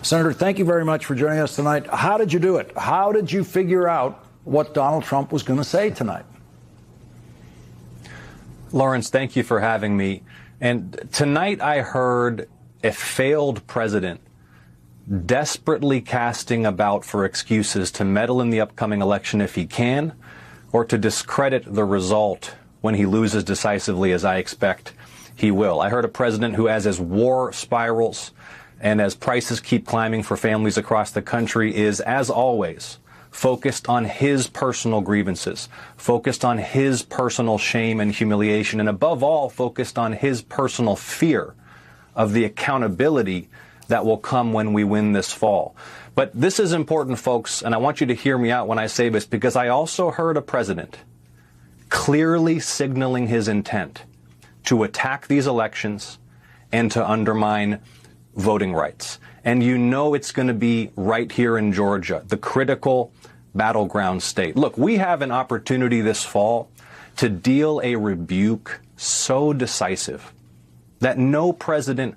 Senator, thank you very much for joining us tonight. How did you do it? How did you figure out what Donald Trump was going to say tonight? Lawrence, thank you for having me. And tonight I heard a failed president desperately casting about for excuses to meddle in the upcoming election if he can, or to discredit the result when he loses decisively, as I expect he will. I heard a president who, as war spirals and as prices keep climbing for families across the country, is, as always, focused on his personal grievances, focused on his personal shame and humiliation, and above all, focused on his personal fear of the accountability that will come when we win this fall. But this is important, folks, and I want you to hear me out when I say this, because I also heard a president clearly signaling his intent to attack these elections and to undermine voting rights. And you know it's going to be right here in Georgia, the critical battleground state. Look, we have an opportunity this fall to deal a rebuke so decisive that no president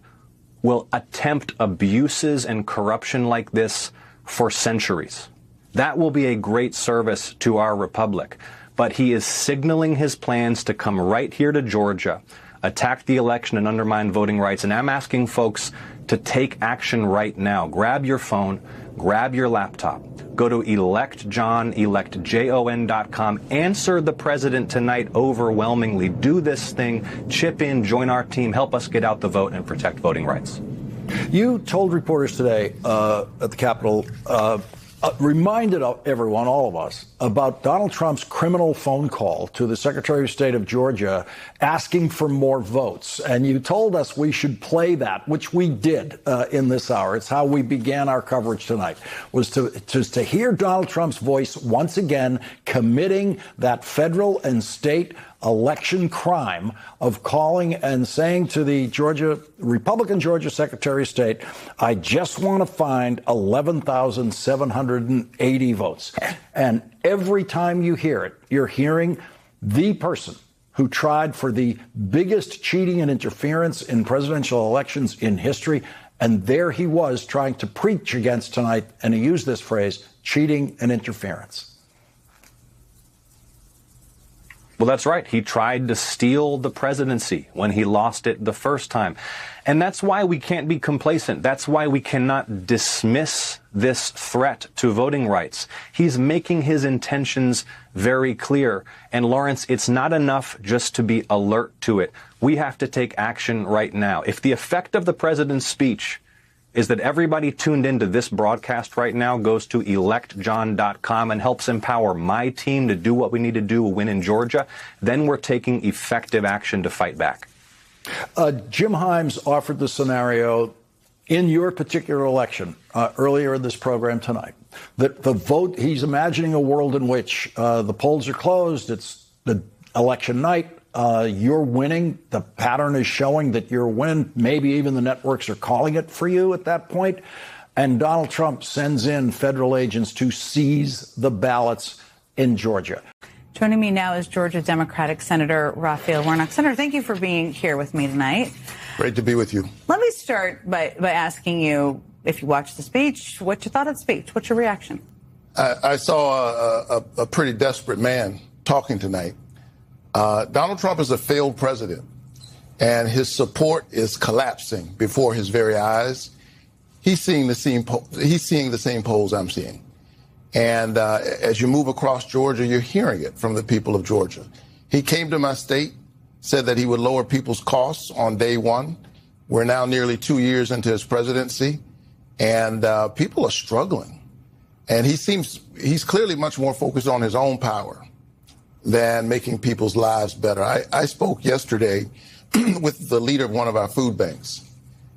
will attempt abuses and corruption like this for centuries. That will be a great service to our republic. But he is signaling his plans to come right here to Georgia, attack the election and undermine voting rights. And I'm asking folks to take action right now. Grab your phone, grab your laptop, go to electjon.com, answer the president tonight overwhelmingly. Do this thing, chip in, join our team, help us get out the vote and protect voting rights. You told reporters today at the Capitol, reminded everyone, all of us, about Donald Trump's criminal phone call to the Secretary of State of Georgia asking for more votes. And you told us we should play that, which we did in this hour. It's how we began our coverage tonight, was to hear Donald Trump's voice once again committing that federal and state election crime of calling and saying to the Republican Georgia Secretary of State, I just want to find 11,780 votes. And every time you hear it, you're hearing the person who tried for the biggest cheating and interference in presidential elections in history. And there he was trying to preach against tonight. And he used this phrase, cheating and interference. Well, that's right. He tried to steal the presidency when he lost it the first time. And that's why we can't be complacent. That's why we cannot dismiss this threat to voting rights. He's making his intentions very clear. And Lawrence, it's not enough just to be alert to it. We have to take action right now. If the effect of the president's speech is that everybody tuned into this broadcast right now goes to electjon.com and helps empower my team to do what we need to do to win in Georgia, then we're taking effective action to fight back. Jim Himes offered the scenario in your particular election earlier in this program tonight, that the vote, he's imagining a world in which the polls are closed, it's the election night, you're winning. The pattern is showing that you're winning. Maybe even the networks are calling it for you at that point. And Donald Trump sends in federal agents to seize the ballots in Georgia. Joining me now is Georgia Democratic Senator Raphael Warnock. Senator, thank you for being here with me tonight. Great to be with you. Let me start by asking you, if you watched the speech, what you thought of the speech. What's your reaction? I saw a pretty desperate man talking tonight. Donald Trump is a failed president, and his support is collapsing before his very eyes. He's seeing the same polls I'm seeing. And as you move across Georgia, you're hearing it from the people of Georgia. He came to my state, said that he would lower people's costs on day one. We're now nearly 2 years into his presidency, and people are struggling. And he's clearly much more focused on his own power than making people's lives better. I spoke yesterday with the leader of one of our food banks,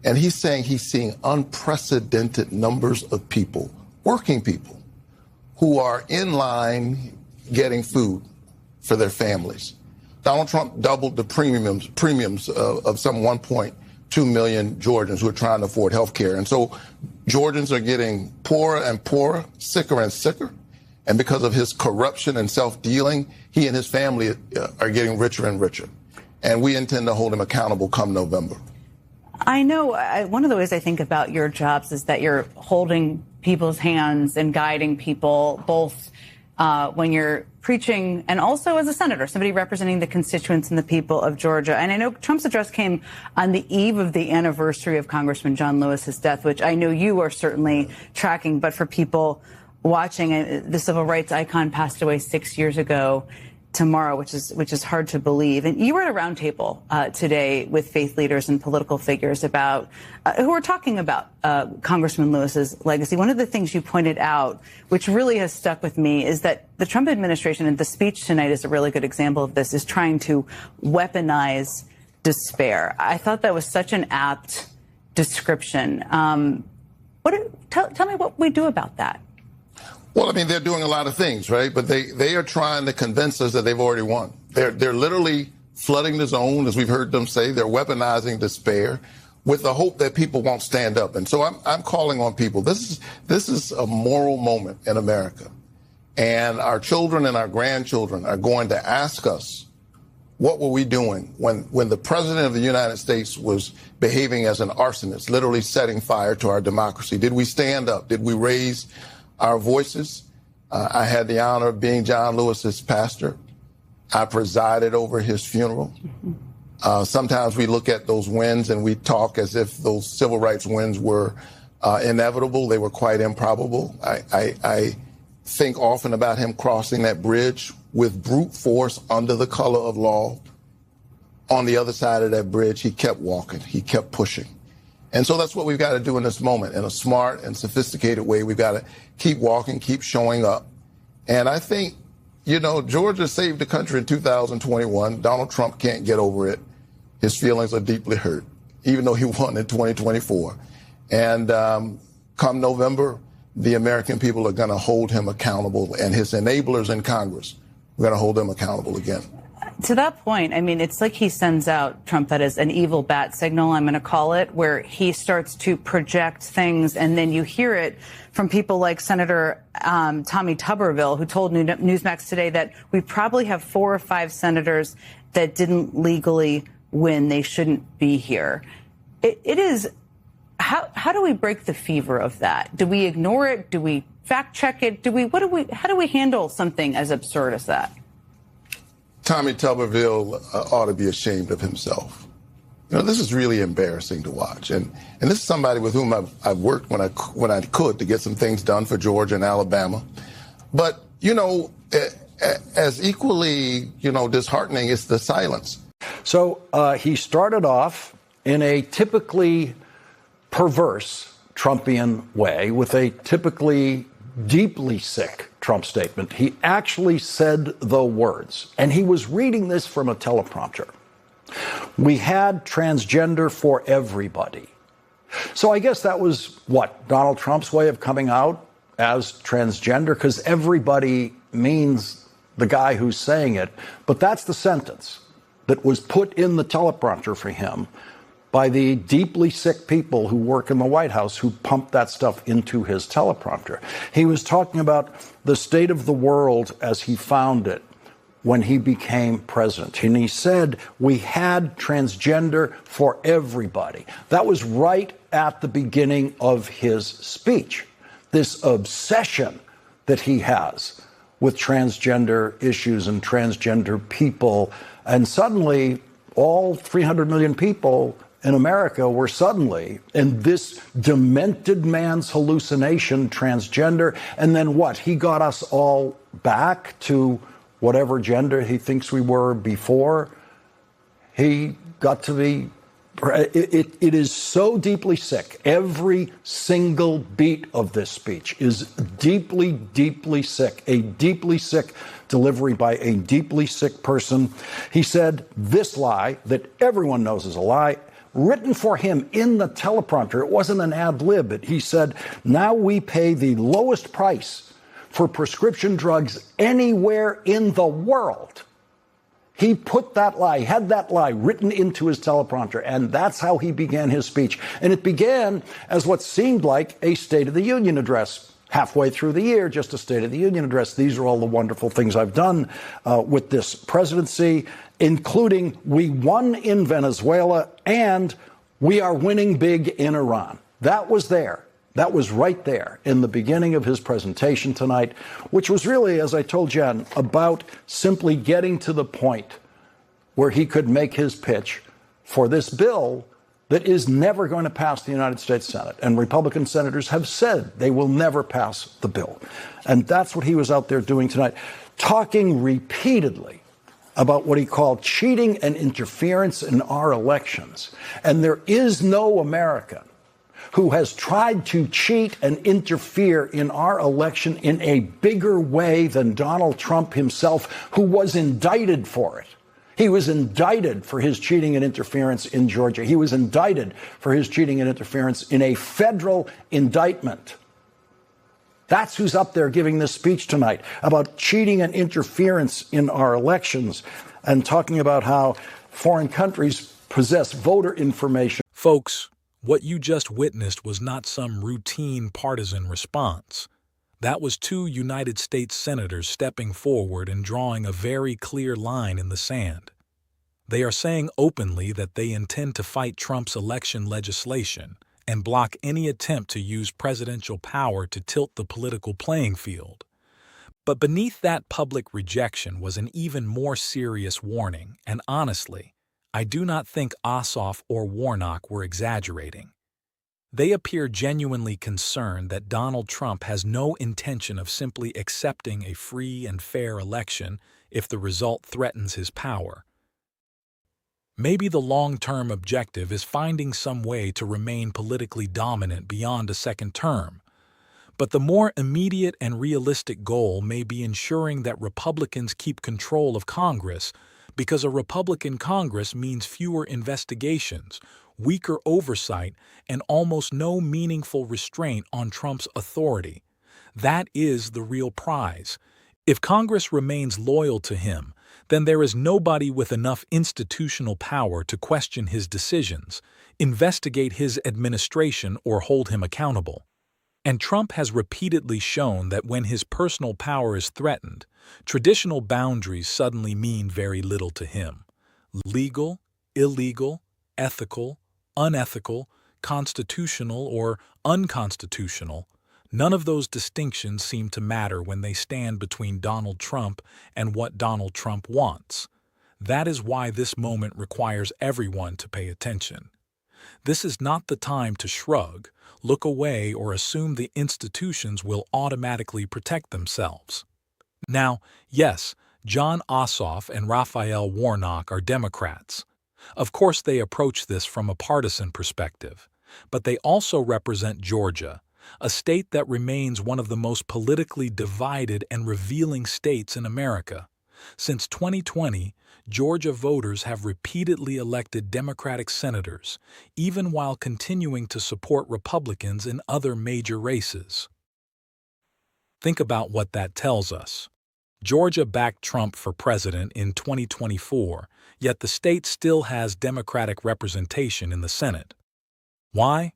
and he's saying he's seeing unprecedented numbers of people, working people, who are in line getting food for their families. Donald Trump doubled the premiums of some 1.2 million Georgians who are trying to afford health care. And so Georgians are getting poorer and poorer, sicker and sicker. And because of his corruption and self-dealing, he and his family are getting richer and richer. And we intend to hold him accountable come November. I know one of the ways I think about your jobs is that you're holding people's hands and guiding people, both when you're preaching and also as a senator, somebody representing the constituents and the people of Georgia. And I know Trump's address came on the eve of the anniversary of Congressman John Lewis's death, which I know you are certainly tracking. But for people watching, the civil rights icon passed away 6 years ago tomorrow, which is hard to believe. And you were at a roundtable today with faith leaders and political figures about who are talking about Congressman Lewis's legacy. One of the things you pointed out, which really has stuck with me, is that the Trump administration, and the speech tonight is a really good example of this, is trying to weaponize despair. I thought that was such an apt description. Tell me what we do about that. Well, I mean, they're doing a lot of things, right? But they are trying to convince us that they've already won. They're literally flooding the zone, as we've heard them say. They're weaponizing despair with the hope that people won't stand up. And so I'm calling on people. This is a moral moment in America. And our children and our grandchildren are going to ask us, what were we doing when the president of the United States was behaving as an arsonist, literally setting fire to our democracy? Did we stand up? Did we raise our voices? I had the honor of being John Lewis's pastor. I presided over his funeral. Sometimes we look at those wins and we talk as if those civil rights wins were inevitable. They were quite improbable. I think often about him crossing that bridge with brute force under the color of law. On the other side of that bridge, he kept walking. He kept pushing. And so that's what we've got to do in this moment. In a smart and sophisticated way, we've got to keep walking, keep showing up. And I think, Georgia saved the country in 2021. Donald Trump can't get over it. His feelings are deeply hurt, even though he won in 2024. And come November, the American people are going to hold him accountable, and his enablers in Congress are going to hold him accountable again. To that point, I mean, it's like he sends out, Trump, that is an evil bat signal, I'm going to call it, where he starts to project things, and then you hear it from people like Senator Tommy Tuberville, who told Newsmax today that we probably have 4 or 5 senators that didn't legally win. They shouldn't be here. It is, how do we break the fever of that? Do we ignore it? Do we fact check it? How do we handle something as absurd as that? Tommy Tuberville ought to be ashamed of himself. This is really embarrassing to watch. And this is somebody with whom I've worked when I could to get some things done for Georgia and Alabama. But, as equally, disheartening is the silence. So he started off in a typically perverse Trumpian way with a typically deeply sick Trump statement. He actually said the words, and he was reading this from a teleprompter. We had transgender for everybody. So I guess that was what, Donald Trump's way of coming out as transgender, because everybody means the guy who's saying it. But that's the sentence that was put in the teleprompter for him by the deeply sick people who work in the White House who pumped that stuff into his teleprompter. He was talking about the state of the world as he found it when he became president. And he said, we had transgender for everybody. That was right at the beginning of his speech. This obsession that he has with transgender issues and transgender people. And suddenly, all 300 million people in America were suddenly in this demented man's hallucination, transgender. And then what? He got us all back to whatever gender he thinks we were before. He got to be, it is so deeply sick. Every single beat of this speech is deeply, deeply sick. A deeply sick delivery by a deeply sick person. He said this lie that everyone knows is a lie, written for him in the teleprompter. It wasn't an ad lib. He said, now we pay the lowest price for prescription drugs anywhere in the world. He put that lie, had that lie written into his teleprompter, and that's how he began his speech. And it began as what seemed like a State of the Union address. Halfway through the year, just a State of the Union address. These are all the wonderful things I've done with this presidency, including we won in Venezuela and We are winning big in Iran. That was there. That was right there in the beginning of his presentation tonight, which was really, as I told Jen, about simply getting to the point where he could make his pitch for this bill that is never going to pass the United States Senate. And Republican senators have said they will never pass the bill. And that's what he was out there doing tonight, talking repeatedly about what he called cheating and interference in our elections. And there is no American who has tried to cheat and interfere in our election in a bigger way than Donald Trump himself, who was indicted for it. He was indicted for his cheating and interference in Georgia. He was indicted for his cheating and interference in a federal indictment. That's who's up there giving this speech tonight about cheating and interference in our elections and talking about how foreign countries possess voter information. Folks, what you just witnessed was not some routine partisan response. That was two United States senators stepping forward and drawing a very clear line in the sand. They are saying openly that they intend to fight Trump's election legislation and block any attempt to use presidential power to tilt the political playing field. But beneath that public rejection was an even more serious warning, and honestly, I do not think Ossoff or Warnock were exaggerating. They appear genuinely concerned that Donald Trump has no intention of simply accepting a free and fair election if the result threatens his power. Maybe the long-term objective is finding some way to remain politically dominant beyond a second term. But the more immediate and realistic goal may be ensuring that Republicans keep control of Congress, because a Republican Congress means fewer investigations, weaker oversight, and almost no meaningful restraint on Trump's authority. That is the real prize. If Congress remains loyal to him, then there is nobody with enough institutional power to question his decisions, investigate his administration, or hold him accountable. And Trump has repeatedly shown that when his personal power is threatened, traditional boundaries suddenly mean very little to him. Legal, illegal, ethical, unethical, constitutional, or unconstitutional, none of those distinctions seem to matter when they stand between Donald Trump and what Donald Trump wants. That is why this moment requires everyone to pay attention. This is not the time to shrug, look away, or assume the institutions will automatically protect themselves. Now, yes, Jon Ossoff and Raphael Warnock are Democrats. Of course, they approach this from a partisan perspective, but they also represent Georgia, a state that remains one of the most politically divided and revealing states in America. Since 2020, Georgia voters have repeatedly elected Democratic senators, even while continuing to support Republicans in other major races. Think about what that tells us. Georgia backed Trump for president in 2024, yet the state still has Democratic representation in the Senate. Why?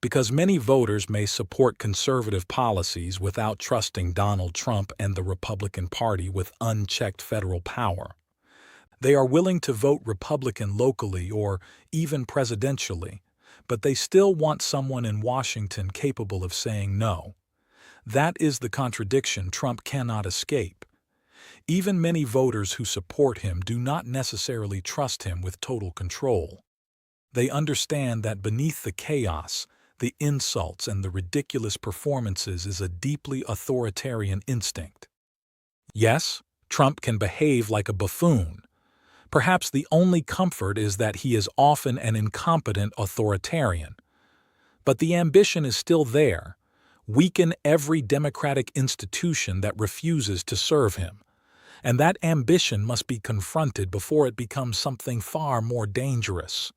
Because many voters may support conservative policies without trusting Donald Trump and the Republican Party with unchecked federal power. They are willing to vote Republican locally or even presidentially, but they still want someone in Washington capable of saying no. That is the contradiction Trump cannot escape. Even many voters who support him do not necessarily trust him with total control. They understand that beneath the chaos, the insults, and the ridiculous performances is a deeply authoritarian instinct. Yes, Trump can behave like a buffoon. Perhaps the only comfort is that he is often an incompetent authoritarian. But the ambition is still there: weaken every democratic institution that refuses to serve him. And that ambition must be confronted before it becomes something far more dangerous.